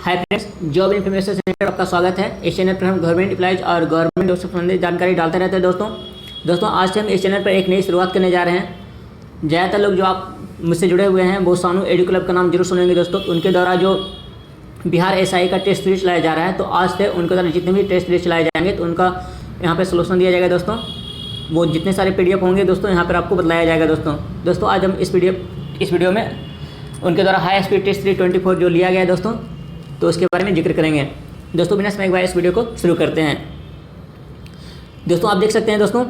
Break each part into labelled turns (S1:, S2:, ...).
S1: Hi friends, job information centre आपका स्वागत है। इस चैनल पर हम गवर्नमेंट एम्प्लॉयज़ और गवर्नमेंट जॉब से संबंधित जानकारी डालते रहते हैं। दोस्तों आज से हम इस चैनल पर एक नई शुरुआत करने जा रहे हैं। ज़्यादातर लोग जो आप मुझसे जुड़े हुए हैं वो सानू एडू क्लब का नाम जरूर सुनेंगे दोस्तों। उनके द्वारा जो बिहार एसआई का टेस्ट सीरीज चलाया जा रहा है, तो आज से उनके द्वारा जितने भी टेस्ट सीरीज चलाए जाएंगे तो उनका यहाँ पर सोल्यूशन दिया जाएगा दोस्तों। वो जितने सारे PDF होंगे दोस्तों यहाँ पर आपको बताया जाएगा दोस्तों आज हम इस वीडियो में उनके द्वारा हाई स्पीड टेस्ट 324 जो लिया गया है दोस्तों, तो उसके बारे में जिक्र करेंगे। दोस्तों बिना समय एक बार इस वीडियो को शुरू करते हैं। दोस्तों आप देख सकते हैं दोस्तों,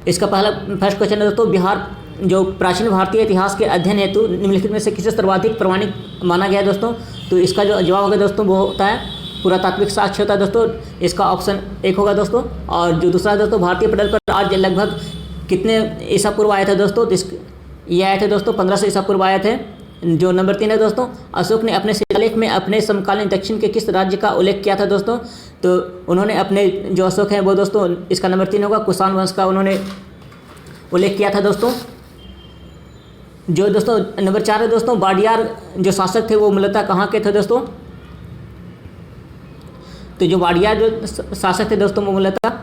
S1: इसका फर्स्ट क्वेश्चन है दोस्तों, बिहार जो प्राचीन भारतीय इतिहास के अध्ययन हेतु निम्नलिखित में से किसे सर्वाधिक प्रमाणिक माना गया है दोस्तों। तो इसका जो जवाब होगा दोस्तों वो होता है पुरातात्विक साक्ष्य होता है दोस्तों। इसका ऑप्शन 1 होगा दोस्तों। और जो दूसरा है दोस्तों, भारतीय पटल पर आज लगभग कितने ईसा पूर्व आए थे दोस्तों। ये आए थे दोस्तों 1500 ईसा पूर्व आए थे। जो नंबर 3 है दोस्तों, अशोक ने अपने शिलालेख में अपने समकालीन दक्षिण के किस राज्य का उल्लेख किया था दोस्तों। तो उन्होंने अपने जो अशोक हैं वो दोस्तों, इसका नंबर 3 होगा, कुषाण वंश का उन्होंने उल्लेख किया था दोस्तों। जो दोस्तों नंबर 4 है दोस्तों, वाडियार जो शासक थे वो मूलतः कहाँ के थे दोस्तों। तो जो वाडियार जो शासक थे दोस्तों वो मूलतः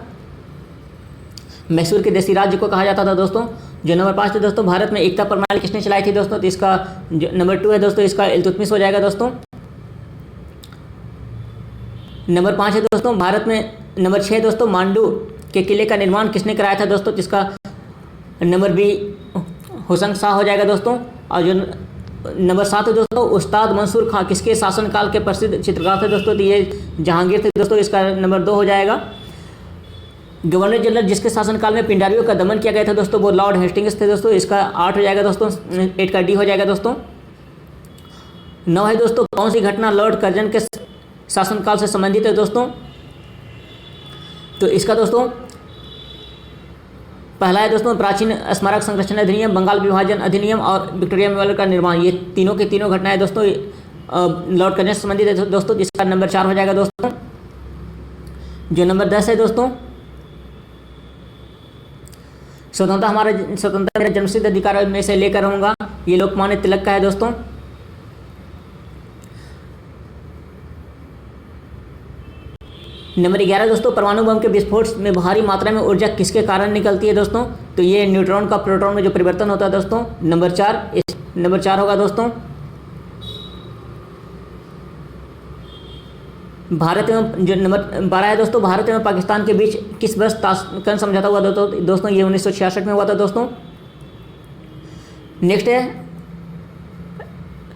S1: मैसूर के देसी राज्य को कहा जाता था दोस्तों। जो नंबर 5 है दोस्तों, भारत में एकता प्रणाली किसने चलाई थी दोस्तों। तो इसका जो नंबर 2 है दोस्तों, इसका इल्तुतमिश हो जाएगा दोस्तों। नंबर 5 है दोस्तों, भारत में नंबर 6 दोस्तों, मांडू के किले का निर्माण किसने कराया था दोस्तों। जिसका नंबर बी हुसैन शाह हो जाएगा दोस्तों। और जो नंबर 7 है दोस्तों, उस्ताद मंसूर खां किसके शासनकाल के प्रसिद्ध चित्रकार थे दोस्तों। तो ये जहांगीर थे दोस्तों। इसका नंबर 2 हो जाएगा। गवर्नर जनरल जिसके शासनकाल में पिंडारियों का दमन किया गया था दोस्तों वो लॉर्ड हेस्टिंग्स थे दोस्तों। इसका 8 हो जाएगा दोस्तों। 8 का डी हो जाएगा दोस्तों। 9 है दोस्तों, कौन सी घटना लॉर्ड कर्जन के शासनकाल से संबंधित है दोस्तों। तो इसका दोस्तों पहला है दोस्तों, प्राचीन स्मारक संरक्षण अधिनियम, बंगाल विभाजन अधिनियम और विक्टोरिया मेमोरियल का निर्माण। ये तीनों की तीनों घटनाएं दोस्तों लॉर्ड कर्जन से संबंधित है दोस्तों। जिसका नंबर 4 हो जाएगा दोस्तों। जो नंबर 10 है दोस्तों, स्वतंत्रता मेरा जन्मसिद्ध अधिकार में से लेकर रहूंगा, ये लोकमान्य तिलक का है दोस्तों। नंबर 11 दोस्तों, परमाणु बम के विस्फोट में भारी मात्रा में ऊर्जा किसके कारण निकलती है दोस्तों। तो ये न्यूट्रॉन का प्रोटॉन में जो परिवर्तन होता है दोस्तों। नंबर 4 होगा दोस्तों। भारत एवं जो नंबर 12 है दोस्तों, भारत एवं पाकिस्तान के बीच किस वर्ष ताशकंद समझौता हुआ दोस्तों। ये 1966 में हुआ था दोस्तों। नेक्स्ट है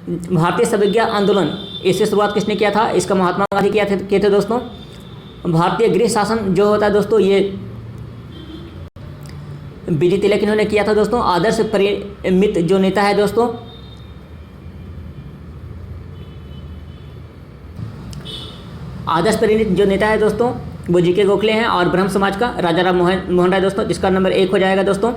S1: भारतीय संविज्ञा आंदोलन, इससे शुरुआत किसने किया था। इसका महात्मा गांधी किए थे दोस्तों। भारतीय गृह शासन जो होता है दोस्तों ये BG तिलक इन्होंने किया था दोस्तों। आदर्श परिमित जो नेता है दोस्तों, आदर्श परिणित जो नेता है दोस्तों वो GK गोखले हैं। और ब्रह्म समाज का राजा राम मोहन राय दोस्तों। जिसका नंबर 1 हो जाएगा दोस्तों।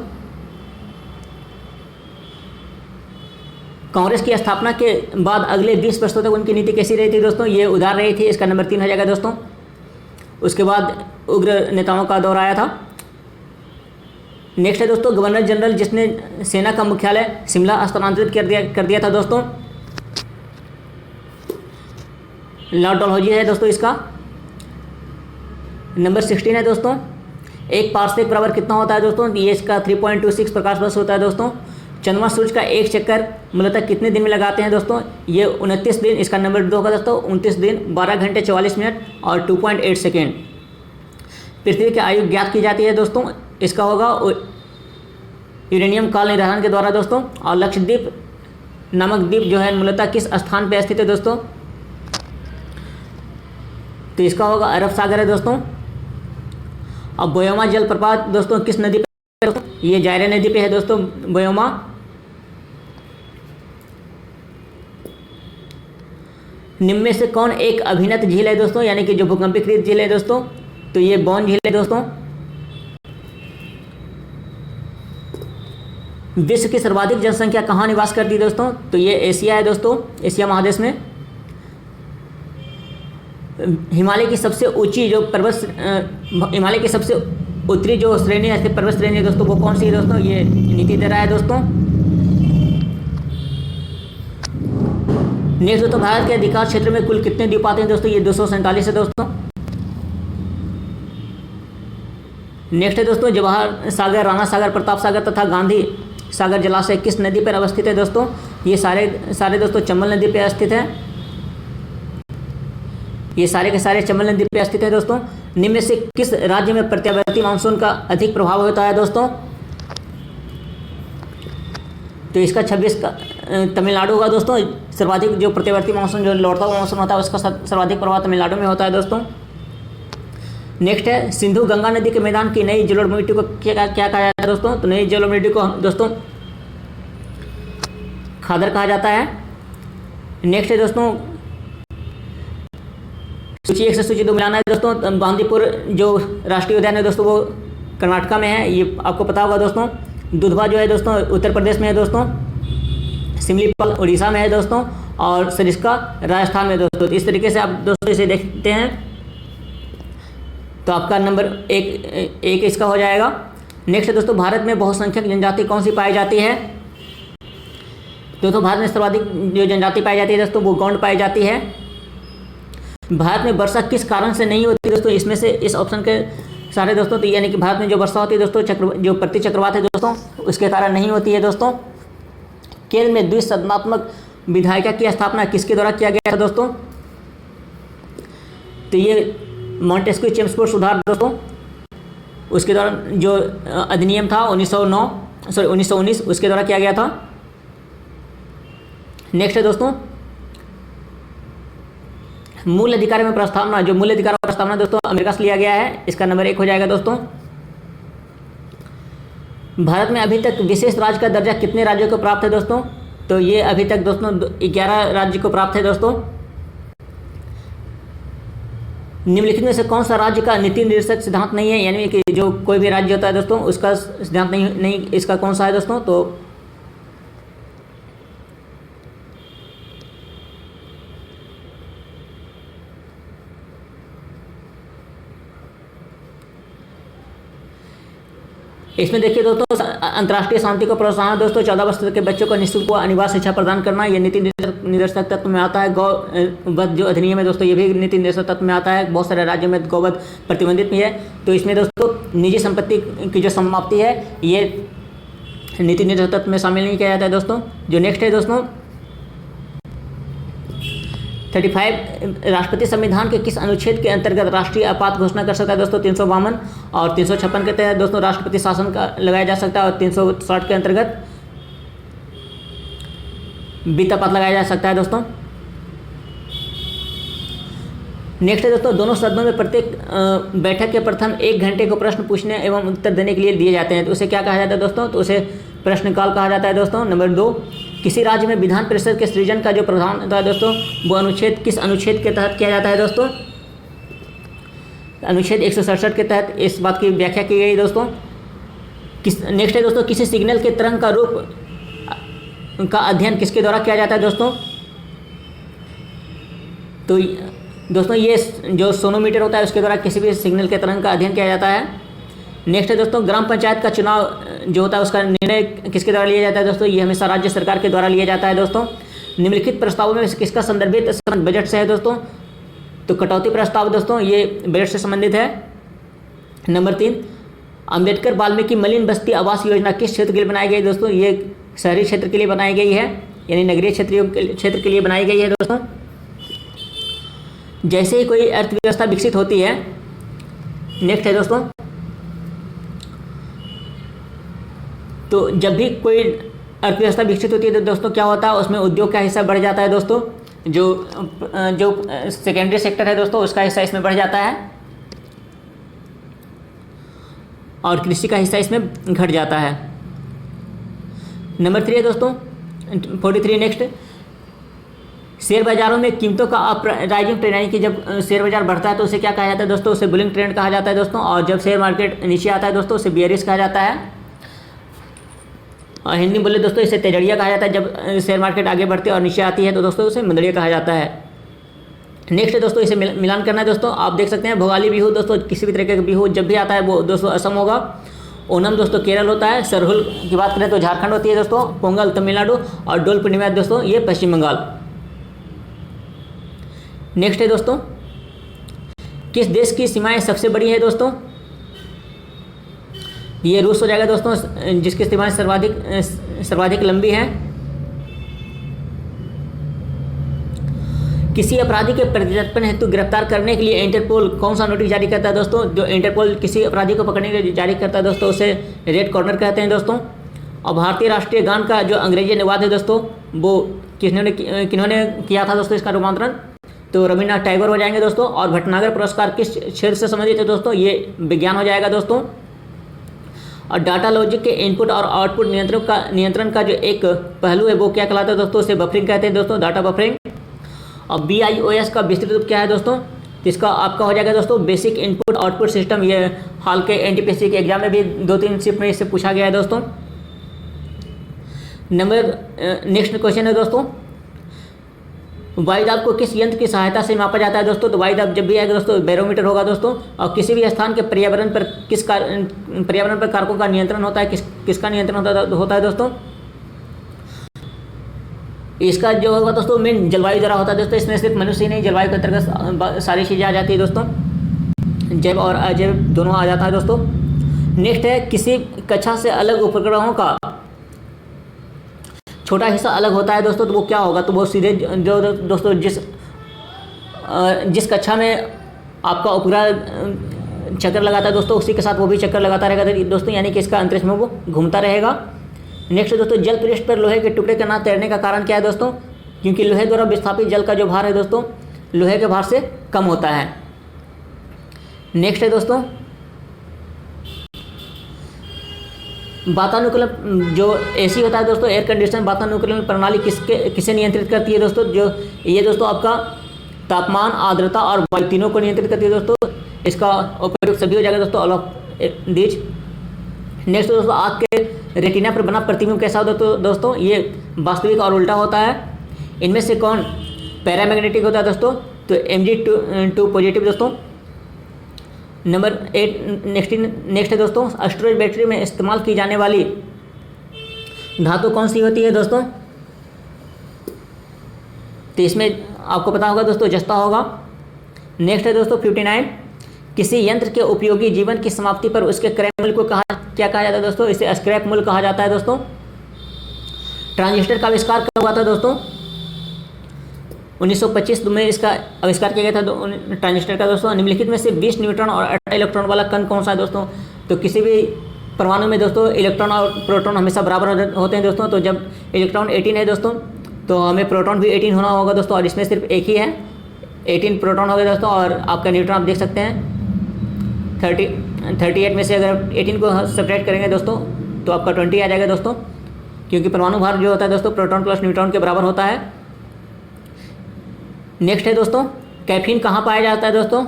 S1: कांग्रेस की स्थापना के बाद अगले 20 वर्षों तक उनकी नीति कैसी रही थी दोस्तों। ये उदार रही थी। इसका नंबर 3 हो जाएगा दोस्तों। उसके बाद उग्र नेताओं का दौर आया था। नेक्स्ट है दोस्तों, गवर्नर जनरल जिसने सेना का मुख्यालय शिमला स्थानांतरित कर दिया था दोस्तों। लॉर्ड डलहौजी है दोस्तों। इसका नंबर 16 है दोस्तों। एक पार्सेक बराबर कितना होता है दोस्तों। ये इसका 3.26 प्रकाश वर्ष होता है दोस्तों। चंद्रमा सूर्य का एक चक्कर मूलतः कितने दिन में लगाते हैं दोस्तों। ये 29 दिन। इसका नंबर 2 होगा दोस्तों। 29 दिन 12 घंटे 44 मिनट और 2.8 सेकेंड। पृथ्वी की आयु ज्ञात की जाती है दोस्तों। इसका होगा यूरेनियम काल निर्धारण के द्वारा दोस्तों। और लक्षद्वीप नामक द्वीप जो है मूलतः किस स्थान पर स्थित है दोस्तों। तो इसका होगा अरब सागर है दोस्तों। अब बोयोमा जलप्रपात दोस्तों किस नदी पे है। ये जायरे नदी पे है दोस्तों बोयोमा। निम्न में से कौन एक अभिनत झील है दोस्तों, यानी कि जो भूकंपीकृत झील है दोस्तों। तो ये बौन झील है दोस्तों। विश्व की सर्वाधिक जनसंख्या कहाँ निवास करती है दोस्तों। तो ये एशिया है दोस्तों, एशिया महादेश में। हिमालय की सबसे ऊंची जो हिमालय की सबसे उत्तरी जो श्रेणी है पर्वत श्रेणी है दोस्तों वो कौन सी है दोस्तों। ये नीति दे रहा है दोस्तों। नेक्स्ट दोस्तों, भारत के अधिकांश क्षेत्र में कुल कितने द्वीप आते हैं दोस्तों? ये 247 है दोस्तों। नेक्स्ट है दोस्तों, जवाहर सागर, राणा सागर, प्रताप सागर तथा गांधी सागर जलाशय किस नदी पर अवस्थित है दोस्तों? ये सारे दोस्तों चंबल नदी पर स्थित है। ये सारे के सारे चंबल नदी पर स्थित है दोस्तों। निम्न में से किस राज्य में प्रत्यावर्ती मानसून का अधिक प्रभाव होता है दोस्तों? तो इसका 26 का तमिलनाडु होगा दोस्तों। सर्वाधिक जो प्रत्यावर्ती मानसून, जो लौटता हुआ मानसून होता है, उसका सर्वाधिक प्रभाव तमिलनाडु में होता है दोस्तों। नेक्स्ट है, सिंधु गंगा नदी के मैदान की नई जलोढ़ मिट्टी को क्या कहा जाता है दोस्तों? तो नई जलोढ़ मिट्टी को दोस्तों खादर कहा जाता है। नेक्स्ट है दोस्तों, सूची 1 से सूची 2 मिलाना है दोस्तों। बांदीपुर जो राष्ट्रीय उद्यान है दोस्तों, वो कर्नाटका में है, ये आपको पता होगा दोस्तों। दुधवा जो है दोस्तों उत्तर प्रदेश में है दोस्तों। सिमलीपाल उड़ीसा में है दोस्तों। और सरिस्का राजस्थान में दोस्तों। तो इस तरीके से आप दोस्तों इसे देखते हैं तो आपका नंबर एक इसका हो जाएगा। नेक्स्ट है दोस्तों, भारत में बहुसंख्यक जनजाति कौन सी पाई जाती है? दोस्तों भारत में सर्वाधिक जो जनजाति पाई जाती है दोस्तों, वो गौंड पाई जाती है। भारत में वर्षा किस कारण से नहीं होती दोस्तों? इसमें से इस ऑप्शन के सारे दोस्तों, तो यानी कि भारत में जो वर्षा होती है दोस्तों, जो प्रति चक्रवात है दोस्तों, उसके कारण नहीं होती है दोस्तों। केरल में द्विसदनात्मक विधायिका की स्थापना किसके द्वारा किया गया था दोस्तों? तो ये मॉन्टेस्क्यू चेम्सफोर्ड सुधार दोस्तों, उसके द्वारा जो अधिनियम था 1919 उसके द्वारा किया गया था। नेक्स्ट है दोस्तों, मूल अधिकार में प्रस्तावना, जो मूल अधिकार प्रस्तावना दोस्तों अमेरिका से लिया गया है, इसका नंबर 1 हो जाएगा दोस्तों। भारत में अभी तक विशेष राज्य का दर्जा कितने राज्यों को प्राप्त है दोस्तों? तो ये अभी तक दोस्तों 11 राज्य को प्राप्त है दोस्तों। निम्नलिखित में से कौन सा राज्य का नीति निर्देशक सिद्धांत नहीं है? यानी कि जो कोई भी राज्य होता है दोस्तों, उसका सिद्धांत नहीं इसका कौन सा है दोस्तों? तो इसमें देखिए दोस्तों, अंतर्राष्ट्रीय शांति को प्रोत्साहन दोस्तों, 14 वर्ष तक के बच्चों को निःशुल्क व अनिवार्य शिक्षा प्रदान करना, ये नीति निर्देशक तत्व में आता है। गौवध जो अधिनियम है दोस्तों, ये भी नीति निर्देशक तत्व में आता है। बहुत सारे राज्यों में गौवध प्रतिबंधित भी है। तो इसमें दोस्तों निजी संपत्ति की जो समाप्ति है, ये नीति निर्देशक तत्व में शामिल नहीं किया जाता है दोस्तों। जो नेक्स्ट है दोस्तों 35, राष्ट्रपति संविधान के किस अनुच्छेद के अंतर्गत राष्ट्रीय आपात घोषणा कर सकता है दोस्तों? 352 और 356 के तहत दोस्तों राष्ट्रपति शासन का लगाया जा सकता है, और 360 के अंतर्गत वित्तापात लगाया जा सकता है दोस्तों। नेक्स्ट है दोस्तों, दोनों सदनों में प्रत्येक बैठक के प्रथम 1 घंटे को प्रश्न पूछने एवं उत्तर देने के लिए दिए जाते हैं, तो उसे क्या कहा जाता है दोस्तों? तो उसे प्रश्नकाल कहा जाता है दोस्तों। नंबर 2, किसी राज्य में विधान परिषद के सृजन का जो प्रावधान होता है दोस्तों, वो किस अनुच्छेद के तहत किया जाता है दोस्तों? अनुच्छेद 167 के तहत इस बात की व्याख्या की गई दोस्तों। नेक्स्ट है दोस्तों, किसी सिग्नल के तरंग का रूप का अध्ययन किसके द्वारा किया जाता है दोस्तों? तो दोस्तों ये जो सोनोमीटर होता है, उसके द्वारा किसी भी सिग्नल के तरंग का अध्ययन किया जाता है। नेक्स्ट है दोस्तों, ग्राम पंचायत का चुनाव जो होता है, उसका निर्णय किसके द्वारा लिया जाता है दोस्तों? ये हमेशा राज्य सरकार के द्वारा लिया जाता है दोस्तों। निम्नलिखित प्रस्तावों में किसका संदर्भित संबंध बजट से है दोस्तों? तो कटौती प्रस्ताव दोस्तों ये बजट से संबंधित है। नंबर 3, अंबेडकर वाल्मीकि मलिन बस्ती आवास योजना किस क्षेत्र के लिए बनाई गई दोस्तों? ये शहरी क्षेत्र के लिए बनाई गई है, यानी नगरीय क्षेत्र के लिए बनाई गई है दोस्तों। जैसे ही कोई अर्थव्यवस्था विकसित होती है, नेक्स्ट है दोस्तों, तो जब भी कोई अर्थव्यवस्था विकसित होती है तो दोस्तों क्या होता है, उसमें उद्योग का हिस्सा बढ़ जाता है दोस्तों। जो सेकेंडरी सेक्टर है दोस्तों, उसका हिस्सा इसमें बढ़ जाता है, और कृषि का हिस्सा इसमें घट जाता है। नंबर 3 है दोस्तों 43। नेक्स्ट, शेयर बाजारों में कीमतों का अपराइजिंग ट्रेंड, यानी कि जब शेयर बाजार बढ़ता है तो उसे क्या कहा जाता है दोस्तों? उसे बुलिंग ट्रेंड कहा जाता है दोस्तों। और जब शेयर मार्केट नीचे आता है दोस्तों, उसे बियरिश कहा जाता है। और हिंदी बोले दोस्तों इसे तेजड़िया कहा जाता है। जब शेयर मार्केट आगे बढ़ती है और नीचे आती है तो दोस्तों उसे मंदड़िया कहा जाता है। नेक्स्ट है दोस्तों, इसे मिलान करना है दोस्तों। आप देख सकते हैं भोगाली बिहू दोस्तों, किसी भी तरीके का बिहू जब भी आता है वो दोस्तों असम होगा। ओनम दोस्तों केरल होता है। सरहुल की बात करें तो झारखंड होती है दोस्तों। पोंगल तमिलनाडु, और डोल पूर्णिमा दोस्तों ये पश्चिम बंगाल। नेक्स्ट है दोस्तों, किस देश की सीमाएं सबसे बड़ी है दोस्तों? ये रूस हो जाएगा दोस्तों, जिसकी सीमाएं सर्वाधिक लंबी हैं। किसी अपराधी के प्रत्यर्पण हेतु गिरफ्तार करने के लिए इंटरपोल कौन सा नोटिस जारी करता है दोस्तों? जो इंटरपोल किसी अपराधी को पकड़ने के लिए जारी करता है दोस्तों, उसे रेड कॉर्नर कहते हैं दोस्तों। और भारतीय राष्ट्रीय गान का जो अंग्रेजी अनुवाद है दोस्तों, वो किन्होंने किया था दोस्तों इसका रूपांतरण? तो रविन्द्रनाथ टैगोर हो जाएंगे दोस्तों। और भटनागर पुरस्कार किस क्षेत्र से संबंधित है दोस्तों? ये विज्ञान हो जाएगा दोस्तों। और डाटा लॉजिक के इनपुट और आउटपुट नियंत्रण का जो एक पहलू है वो क्या कहलाता है दोस्तों? उसे बफरिंग कहते हैं दोस्तों, डाटा बफरिंग। और BIOS का विस्तृत रूप क्या है दोस्तों? इसका आपका हो जाएगा दोस्तों बेसिक इनपुट आउटपुट सिस्टम। ये हाल के NTPC के एग्जाम में भी 2-3 शिफ्ट में इससे पूछा गया है दोस्तों। नेक्स्ट क्वेश्चन है दोस्तों, वायुदाब को किस यंत्र की सहायता से मापा जाता है दोस्तों? तो वायुदाब जब भी आएगा दोस्तों बैरोमीटर होगा दोस्तों। और किसी भी स्थान के पर्यावरण पर कारकों का नियंत्रण होता है, किसका नियंत्रण होता है दोस्तों? इसका जो होगा दोस्तों मेन जलवायु द्वारा होता है दोस्तों। इसमें सिर्फ मनुष्य ही नहीं, जलवायु के अंतर्गत सारी चीज़ें आ जाती है दोस्तों, जैव और अजैव दोनों आ जाता है दोस्तों। नेक्स्ट है, किसी कक्षा से अलग उपग्रहों का छोटा हिस्सा अलग होता है दोस्तों, तो वो क्या होगा? तो वो सीधे जो दोस्तों जिस कक्षा में आपका उपग्रह चक्कर लगाता है दोस्तों, उसी के साथ वो भी चक्कर लगाता रहेगा दोस्तों, यानी कि इसका अंतरिक्ष में वो घूमता रहेगा। नेक्स्ट दोस्तों, जल पृष्ठ पर लोहे के टुकड़े के ना तैरने का कारण क्या है दोस्तों? क्योंकि लोहे द्वारा विस्थापित जल का जो भार है दोस्तों, लोहे के भार से कम होता है। नेक्स्ट है दोस्तों, वातानुकूलन जो AC होता है दोस्तों, एयर कंडीशन वातानुकूलन प्रणाली किसे नियंत्रित करती है दोस्तों? जो ये दोस्तों आपका तापमान, आर्द्रता और वायु तीनों को नियंत्रित करती है दोस्तों। इसका उपयोग सभी हो जाएगा दोस्तों, ऑल ऑफ दीज। नेक्स्ट दोस्तों, आँख के रेटिना पर बना प्रतिबिंब कैसा होता है दोस्तों? ये वास्तविक और उल्टा होता है। इनमें से कौन पैरामैग्नेटिक होता है दोस्तों? तो Mg2 पॉजिटिव दोस्तों। नंबर 8 नेक्स्ट है दोस्तों, स्टोरेज बैटरी में इस्तेमाल की जाने वाली धातु कौन सी होती है दोस्तों? तो इसमें आपको पता होगा दोस्तों, जस्ता होगा। नेक्स्ट है दोस्तों 59, किसी यंत्र के उपयोगी जीवन की समाप्ति पर उसके क्रय मूल्य को क्या कहा जाता है दोस्तों? इसे स्क्रैप मूल्य कहा जाता है दोस्तों। ट्रांजिस्टर का आविष्कार कब हुआ था दोस्तों? 1925 में इसका आविष्कार किया गया था ट्रांजिस्टर का दोस्तों। निम्नलिखित में से 20 न्यूट्रॉन और 8 इलेक्ट्रॉन वाला कण कौन सा है दोस्तों? तो किसी भी परमाणु में दोस्तों इलेक्ट्रॉन और प्रोटॉन हमेशा बराबर होते हैं दोस्तों। तो जब इलेक्ट्रॉन 18 है दोस्तों, तो हमें प्रोटॉन भी 18 होना होगा दोस्तों, और इसमें सिर्फ एक ही है, 18 प्रोटॉन हो गए दोस्तों। और आपका न्यूट्रॉन आप देख सकते हैं 38 में से अगर 18 को सेपरेट करेंगे दोस्तों, तो आपका 20 आ जाएगा दोस्तों, क्योंकि परमाणु भार जो होता है दोस्तों प्रोटॉन प्लस न्यूट्रॉन के बराबर होता है। नेक्स्ट है दोस्तों, कैफीन कहाँ पाया जाता है दोस्तों?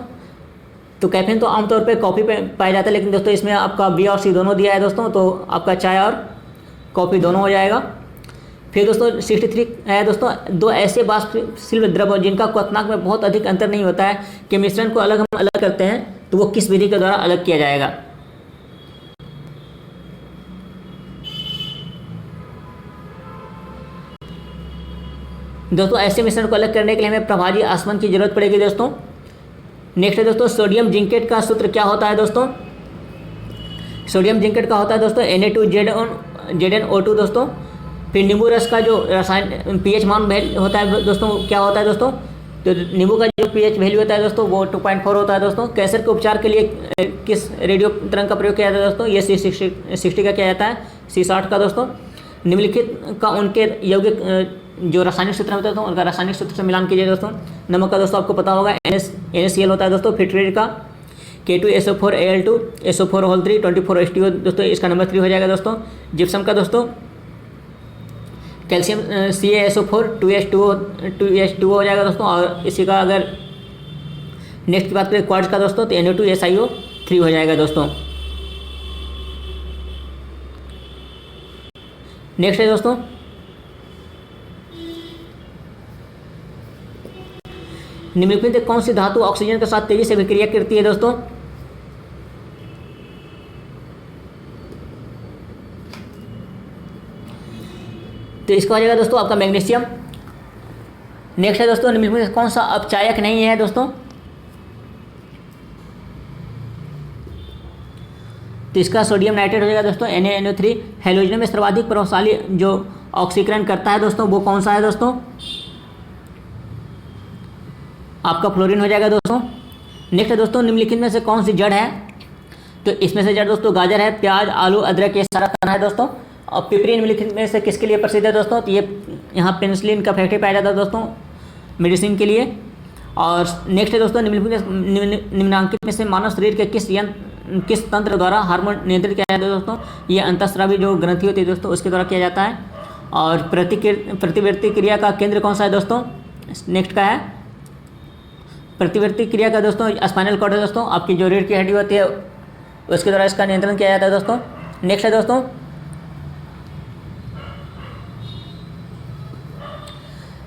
S1: तो कैफीन तो आमतौर पे कॉफ़ी पे पाया जाता है, लेकिन दोस्तों इसमें आपका B और C दोनों दिया है दोस्तों, तो आपका चाय और कॉफ़ी दोनों हो जाएगा। फिर दोस्तों 63 है दोस्तों, दो ऐसे वाष्पशील द्रव जिनका क्वथनांक में बहुत अधिक अंतर नहीं होता है कि मिश्रण को हम अलग करते हैं, तो वो किस विधि के द्वारा अलग किया जाएगा? दोस्तों ऐसे मिश्रण को अलग करने के लिए हमें प्रभावी आसमान की जरूरत पड़ेगी दोस्तों। नेक्स्ट है दोस्तों, सोडियम जिंकेट का सूत्र क्या होता है दोस्तों? सोडियम जिंकेट का होता है दोस्तों Na2ZnO2 दोस्तों। फिर नींबू रस का जो रसायन pH मान होता है दोस्तों, क्या होता है दोस्तों? तो नींबू का जो pH वैल्यू होता है दोस्तों वो 2.4 होता है दोस्तों। कैंसर के उपचार के लिए किस रेडियो तरंग का प्रयोग किया जाता है दोस्तों? ये C60 का किया जाता है, C60 का दोस्तों। निम्नलिखित का उनके यौगिक जो रासायनिक सूत्र होता है दोस्तों, उनका रासायनिक सूत्र से मिलान कीजिए दोस्तों। नमक का दोस्तों आपको पता होगा NaCl होता है दोस्तों। फिट्रेट का K2SO4Al2 SO4 24H2O दोस्तों, इसका नंबर 3 हो जाएगा दोस्तों। जिप्सम का दोस्तों कैल्शियम CaSO4 2H2O हो जाएगा दोस्तों। और इसी का अगर नेक्स्ट की बात करें क्वार्ट्ज का दोस्तों, तो Na2SiO3 हो जाएगा दोस्तों। नेक्स्ट है दोस्तों, निम्नलिखित में कौन सी धातु ऑक्सीजन के साथ तेजी से विक्रिया करती है दोस्तों? तो इसका हो जाएगा दोस्तों आपका मैग्नीशियम। नेक्स्ट है दोस्तों, निम्नलिखित में से कौन सा अपचायक नहीं है दोस्तों? तो इसका सोडियम नाइट्रेट हो जाएगा दोस्तों, NaNO3। हैलोजन में सर्वाधिक प्रभावशाली जो ऑक्सीकरण करता है दोस्तों वो कौन सा है दोस्तों? आपका फ्लोरीन हो जाएगा दोस्तों। नेक्स्ट है दोस्तों, निम्नलिखित में से कौन सी जड़ है? तो इसमें से जड़ दोस्तों गाजर है, प्याज, आलू, अदरक, ये सारा खाना है दोस्तों। और पिपरी निम्नलिखित में से किसके लिए प्रसिद्ध है दोस्तों? तो ये यहाँ पेनिसिलिन का फैक्ट्री पाया जाता है दोस्तों, मेडिसिन के लिए। और नेक्स्ट है दोस्तों, निम्नांकित में से मानव शरीर के किस तंत्र द्वारा हार्मोन नियंत्रित किया जाता है दोस्तों? ये अंतःस्रावी जो ग्रंथि होती है दोस्तों उसके द्वारा किया जाता है। और प्रतिवर्ती क्रिया का केंद्र कौन सा है दोस्तों? नेक्स्ट का है प्रतिवर्ती क्रिया का दोस्तों स्पाइनल कॉर्ड है दोस्तों, आपकी जो रीढ़ की हड्डी होती है उसके द्वारा इसका नियंत्रण किया जाता है दोस्तों। नेक्स्ट है दोस्तों,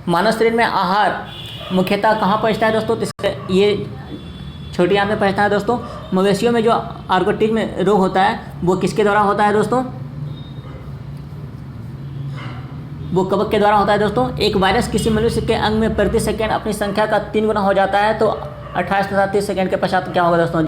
S1: मानव शरीर में आहार मुख्यतः कहाँ पहुँचता है दोस्तों? तो ये छोटी आंत में पहुँचता है दोस्तों। मवेशियों में जो आर्गोटिज्म रोग होता है वो किसके द्वारा होता है दोस्तों? वो कवक के द्वारा होता है दोस्तों। एक वायरस किसी मनुष्य के अंग में प्रति सेकंड अपनी संख्या का 3 गुना हो जाता है तो 28 तथा 30 सेकंड के पश्चात क्या होगा दोस्तों?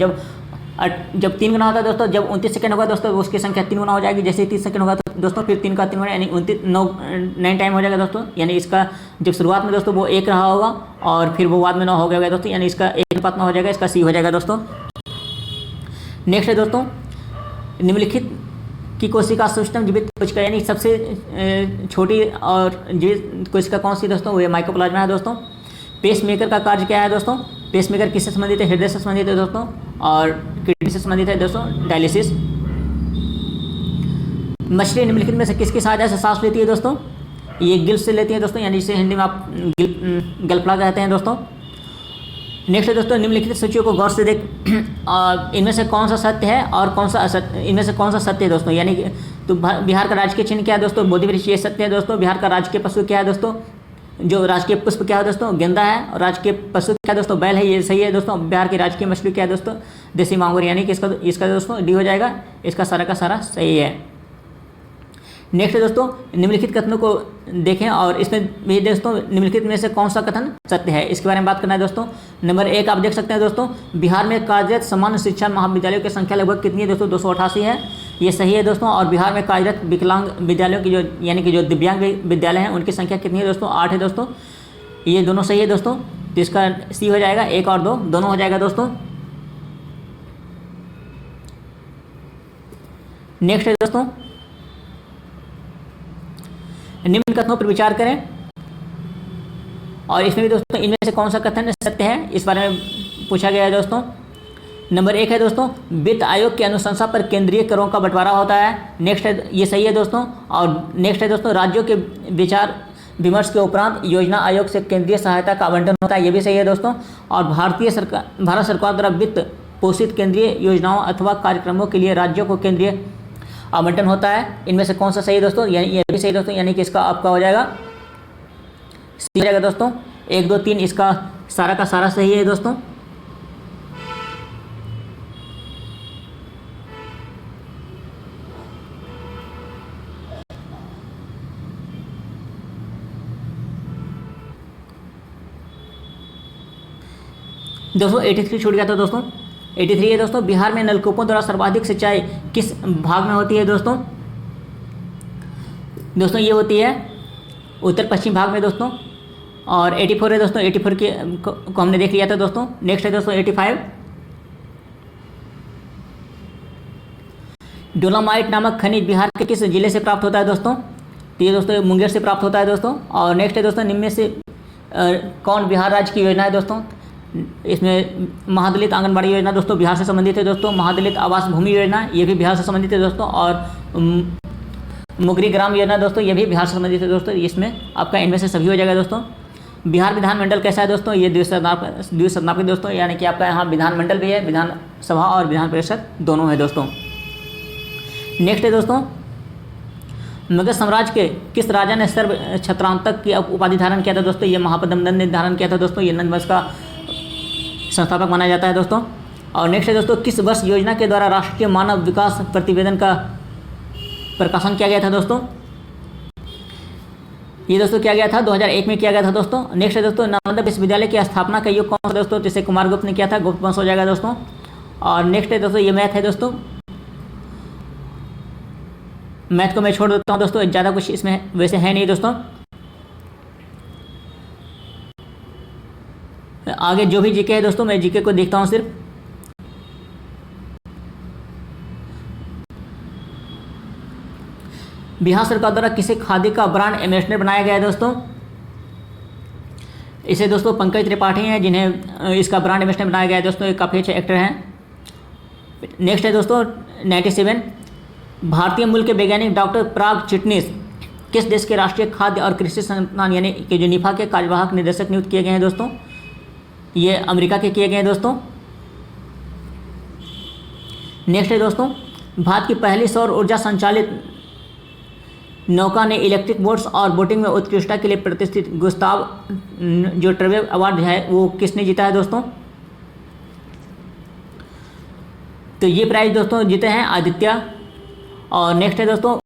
S1: जब 3 गुना होता है दोस्तों, जब 29 सेकंड होगा दोस्तों उसकी संख्या 3 गुना हो जाएगी। जैसे 30 सेकंड होगा तो दोस्तों फिर 3 का 3 गुना यानी 9 टाइम हो जाएगा दोस्तों। यानी इसका जब शुरुआत में दोस्तों वो 1 रहा होगा और फिर वो बाद में 9 हो गया दोस्तों, यानी इसका 1:9 हो जाएगा, इसका C हो जाएगा दोस्तों। नेक्स्ट है दोस्तों, निम्नलिखित की कोशिका सिस्टम जीवित कोशिका यानी सबसे छोटी और जीवित कोशिका कौन सी दोस्तों? वो ये माइकोप्लाज्मा है दोस्तों। पेसमेकर का कार्य क्या है दोस्तों? पेसमेकर किससे संबंधित है? हृदय से संबंधित है दोस्तों। और किडनी से संबंधित है दोस्तों, डायलिसिस। मछली निम्नलिखित में से किसकी सहायता से सांस लेती है दोस्तों? ये गिल्स से लेती है दोस्तों, यानी इसे हिंदी में आप गलफड़ा कहते हैं दोस्तों। नेक्स्ट है दोस्तों, निम्नलिखित सूचियों को गौर से देख इनमें से कौन सा सत्य है और कौन सा असत्य, इनमें से कौन सा सत्य है दोस्तों? यानी तो बिहार का राजकीय चिन्ह क्या है दोस्तों? बोधि वृक्ष, ये सत्य है दोस्तों। बिहार का राजकीय पशु क्या है दोस्तों? जो राजकीय पुष्प क्या है दोस्तों? गेंदा है। और राजकीय पशु क्या है दोस्तों? बैल है, ये सही है दोस्तों। बिहार की राजकीय मछली क्या है दोस्तों? देसी मांगुर, यानी कि इसका दोस्तों D हो जाएगा। इसका सारा का सारा सही है। नेक्स्ट है दोस्तों, निम्नलिखित कथनों को देखें और इसमें भी दोस्तों निम्नलिखित में से कौन सा कथन सत्य है इसके बारे में बात करना है दोस्तों। नंबर 1 आप देख सकते हैं दोस्तों, बिहार में कार्यरत सामान्य शिक्षा महाविद्यालयों की संख्या लगभग कितनी है दोस्तों? 288 है, ये सही है दोस्तों। और बिहार में कार्यरत विकलांग विद्यालयों की जो यानी कि जो दिव्यांग विद्यालय हैं उनकी संख्या कितनी है दोस्तों? 8 है दोस्तों, ये दोनों सही है दोस्तों। तो इसका C हो जाएगा, 1 और 2 दोनों हो जाएगा दोस्तों। नेक्स्ट है दोस्तों, निम्न कथनों पर विचार करें और इसमें भी दोस्तों इनमें से कौन सा कथन सत्य है इस बारे में पूछा गया है दोस्तों। नंबर 1 है दोस्तों, वित्त आयोग की अनुशंसा पर केंद्रीय करों का बंटवारा होता है। नेक्स्ट है, ये सही है दोस्तों। और नेक्स्ट है दोस्तों, राज्यों के विचार विमर्श के उपरांत योजना आयोग से केंद्रीय सहायता का आवंटन होता है, ये भी सही है दोस्तों। और भारत सरकार द्वारा वित्त पोषित केंद्रीय योजनाओं अथवा कार्यक्रमों के लिए राज्यों को केंद्रीय आवंटन होता है। इनमें से कौन सा सही दोस्तों? यानी ये भी सही दोस्तों, यानी कि इसका आपका हो जाएगा C हो जाएगा दोस्तों। 1 2 3 इसका सारा का सारा सही है दोस्तों। दोस्तों 83 छूट गया था दोस्तों। 83 है दोस्तों, बिहार में नलकूपों द्वारा सर्वाधिक सिंचाई किस भाग में होती है दोस्तों? दोस्तों ये होती है उत्तर पश्चिम भाग में दोस्तों। और 84 है दोस्तों, 84 को हमने देख लिया था दोस्तों। नेक्स्ट है दोस्तों 85, डोलामाइट नामक खनिज बिहार के किस जिले से प्राप्त होता है दोस्तों? तो ये दोस्तों मुंगेर से प्राप्त होता है दोस्तों। और नेक्स्ट है दोस्तों, निम्न में से कौन बिहार राज्य की योजना है दोस्तों? इसमें महादलित आंगनबाड़ी योजना दोस्तों बिहार से संबंधित है दोस्तों। महादलित आवास भूमि योजना ये भी बिहार से संबंधित है दोस्तों। और मुगरी ग्राम योजना दोस्तों ये भी बिहार से संबंधित है दोस्तों। इसमें आपका इनमें से सभी हो जाएगा दोस्तों। बिहार विधानमंडल कैसा है दोस्तों? ये द्विसदनात्मक दोस्तों, यानी कि आपका यहाँ विधानमंडल भी है, विधानसभा और विधान परिषद दोनों है दोस्तों। नेक्स्ट है दोस्तों, मगध साम्राज्य के किस राजा ने सर्व छत्रांतक की उपाधि धारण किया था दोस्तों? ये महापद्मनंद ने धारण किया था दोस्तों। ये नंद वंश का संस्थापक माना जाता है दोस्तों। और नेक्स्ट है दोस्तों, किस वर्ष योजना के द्वारा राष्ट्रीय मानव विकास प्रतिवेदन का प्रकाशन किया गया था दोस्तों? ये दोस्तों किया गया था 2001 में किया गया था दोस्तों। नेक्स्ट है दोस्तों, नालंदा विश्वविद्यालय की स्थापना का युग कौन सा दोस्तों? जिसे कुमार गुप्त ने किया था, गुप्त वंश हो जाएगा दोस्तों। और नेक्स्ट है दोस्तों, ये मैथ है दोस्तों, मैथ को मैं छोड़ देता हूँ दोस्तों, ज़्यादा कुछ इसमें वैसे है नहीं दोस्तों। आगे जो भी जीके है दोस्तों, मैं जीके को देखता हूँ सिर्फ। बिहार सरकार द्वारा किसे खादी का ब्रांड एम्बेसडर बनाया गया है दोस्तों? इसे दोस्तों पंकज त्रिपाठी हैं जिन्हें इसका ब्रांड एम्बेसडर बनाया गया है दोस्तों। ये काफ़ी अच्छे एक्टर हैं। नेक्स्ट है दोस्तों 97, भारतीय मूल के वैज्ञानिक डॉक्टर पराग चिटनिस किस देश के राष्ट्रीय खाद्य और कृषि संस्थान यानी कि जो निफा के कार्यवाहक निदेशक नियुक्त किए गए हैं दोस्तों? ये अमेरिका के किए गए हैं दोस्तों। नेक्स्ट है दोस्तों, भारत की पहली सौर ऊर्जा संचालित नौका ने इलेक्ट्रिक बोट्स और बोटिंग में उत्कृष्टता के लिए प्रतिष्ठित गुस्ताव जो ट्रेवे अवार्ड है वो किसने जीता है दोस्तों? तो ये प्राइज दोस्तों जीते हैं आदित्य। और नेक्स्ट है दोस्तों,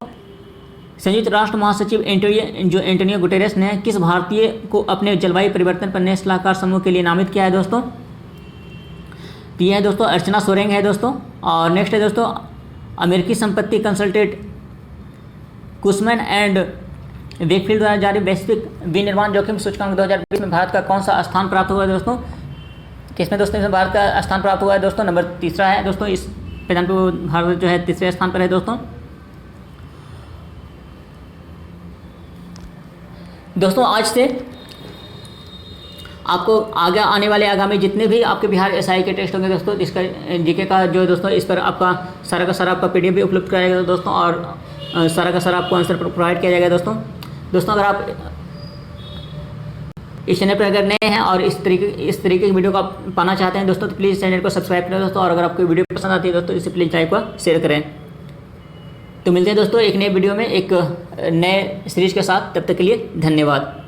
S1: संयुक्त राष्ट्र महासचिव एंटोनियो गुटेरेस ने किस भारतीय को अपने जलवायु परिवर्तन पर नए सलाहकार समूह के लिए नामित किया है दोस्तों? तो ये है दोस्तों अर्चना सोरेंग है दोस्तों। और नेक्स्ट है दोस्तों, अमेरिकी संपत्ति कंसल्टेंट कुशमैन एंड वेकफील्ड द्वारा जारी वैश्विक विनिर्माण जोखिम सूचकांक 2020 में भारत का कौन सा स्थान प्राप्त हुआ है दोस्तों? किसमें दोस्तों इसमें भारत का स्थान प्राप्त हुआ है दोस्तों? नंबर 3 है दोस्तों। इस पैदान पर भारत जो है 3रे स्थान पर है दोस्तों। दोस्तों आज से आपको आगे आने वाले आगामी जितने भी आपके बिहार एसआई के टेस्ट होंगे दोस्तों, इसका जीके का जो दोस्तों इस पर आपका सारा का सारा आपका पीडीएफ भी उपलब्ध कराया जाएगा दोस्तों। और सारा का सारा आपको आंसर प्रोवाइड किया जाएगा दोस्तों। दोस्तों अगर आप इस चैनल पर अगर नए हैं और इस तरीके की वीडियो को आप पाना चाहते हैं दोस्तों, तो प्लीज़ चैनल को सब्सक्राइब करें दोस्तों। और अगर आपको वीडियो पसंद आती है दोस्तों, इसे प्लीज़ लाइक को शेयर करें। तो मिलते हैं दोस्तों एक नए वीडियो में एक नए सीरीज के साथ। तब तक के लिए धन्यवाद।